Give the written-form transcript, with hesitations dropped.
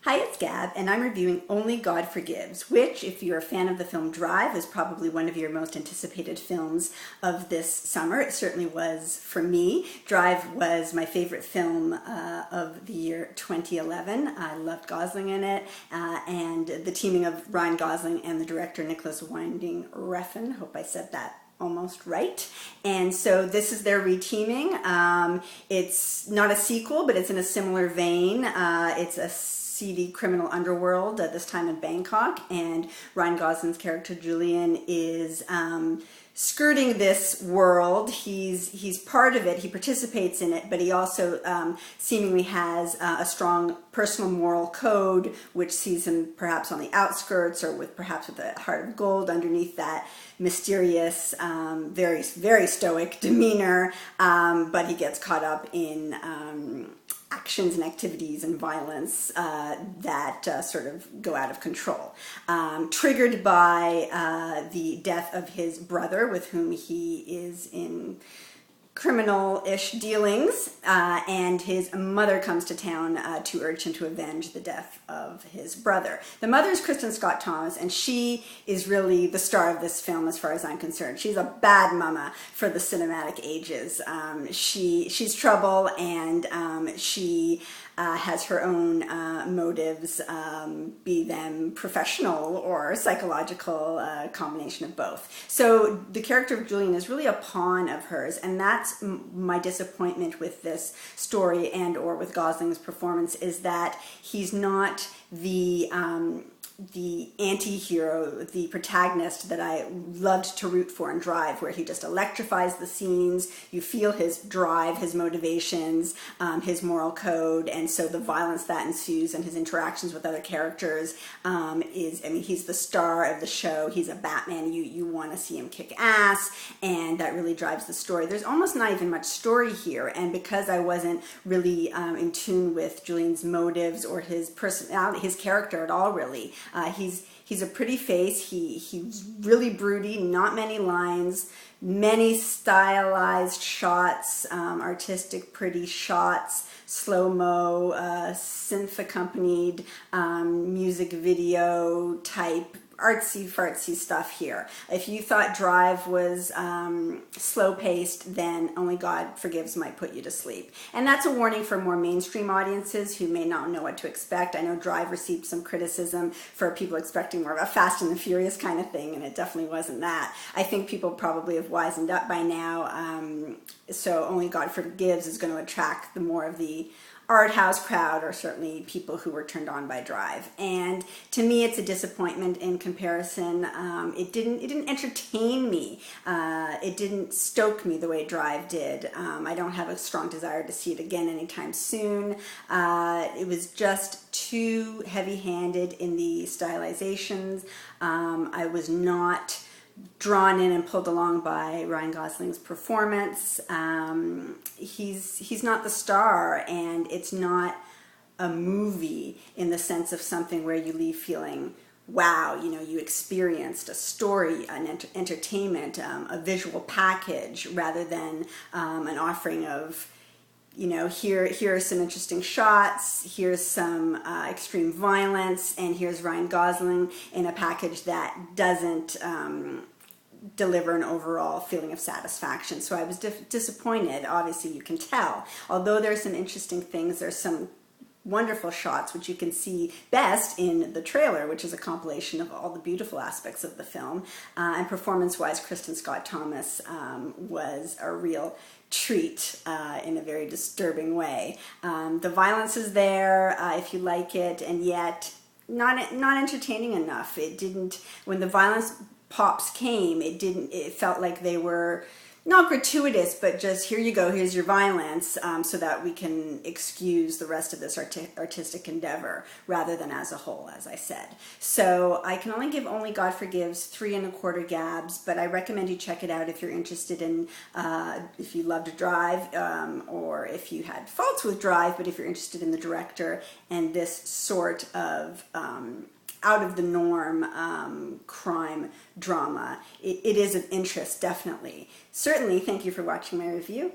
Hi, it's Gab, and I'm reviewing Only God Forgives, which, if you're a fan of the film Drive, is probably one of your most anticipated films of this summer. It certainly was for me. Drive was my favorite film of the year 2011. I loved Gosling in it, and the teaming of Ryan Gosling and the director Nicholas Winding Refn. Hope I said that almost right. And so this is their reteaming. It's not a sequel, but it's in a similar vein. It's a seedy criminal underworld, this time in Bangkok, and Ryan Gosling's character Julian is skirting this world. He's part of it, he participates in it, but he also seemingly has a strong personal moral code which sees him perhaps on the outskirts, or perhaps with a heart of gold underneath that mysterious, very, very stoic demeanor, but he gets caught up in actions and activities and violence that sort of go out of control. Triggered by the death of his brother, with whom he is in criminal-ish dealings, and his mother comes to town to urge him to avenge the death of his brother. The mother is Kristen Scott Thomas, and she is really the star of this film as far as I'm concerned. She's a bad mama for the cinematic ages. She's trouble, and she has her own motives, be them professional or psychological, combination of both. So the character of Julian is really a pawn of hers, and that's my disappointment with this story and or with Gosling's performance, is that he's not the anti-hero, the protagonist that I loved to root for in Drive, where he just electrifies the scenes. You feel his drive, his motivations, his moral code, and so the violence that ensues and his interactions with other characters he's the star of the show. He's a Batman. You want to see him kick ass, and that really drives the story. There's almost not even much story here, and because I wasn't really in tune with Julian's motives or his personality, his character at all, really, he's a pretty face. He's really broody, not many lines, many stylized shots, artistic, pretty shots, slow-mo, synth-accompanied music video type artsy-fartsy stuff here. If you thought Drive was slow-paced, then Only God Forgives might put you to sleep. And that's a warning for more mainstream audiences who may not know what to expect. I know Drive received some criticism for people expecting more of a Fast and the Furious kind of thing, and it definitely wasn't that. I think people probably have wisened up by now, so Only God Forgives is going to attract the more of the art house crowd, or certainly people who were turned on by Drive. And to me, it's a disappointment in comparison. It didn't entertain me. It didn't stoke me the way Drive did. I don't have a strong desire to see it again anytime soon. It was just too heavy-handed in the stylizations. I was not drawn in and pulled along by Ryan Gosling's performance. He's not the star, and it's not a movie in the sense of something where you leave feeling, wow, you experienced a story, an entertainment, a visual package, rather than an offering of, here are some interesting shots, here's some extreme violence, and here's Ryan Gosling in a package that doesn't deliver an overall feeling of satisfaction. So I was disappointed. Obviously, you can tell. Although there's some interesting things, there's some wonderful shots, which you can see best in the trailer, which is a compilation of all the beautiful aspects of the film. And performance-wise, Kristen Scott Thomas was a real treat in a very disturbing way. The violence is there if you like it, and yet not entertaining enough. It didn't, when the violence pops came, it felt like they were not gratuitous, but just, here you go, here's your violence, so that we can excuse the rest of this artistic endeavor, rather than as a whole, as I said. So I can only give Only God Forgives 3 1/4 Gabs, but I recommend you check it out if you're interested in, if you loved Drive, or if you had faults with Drive, but if you're interested in the director and this sort of out of the norm crime drama. It is of interest, definitely. Certainly, thank you for watching my review.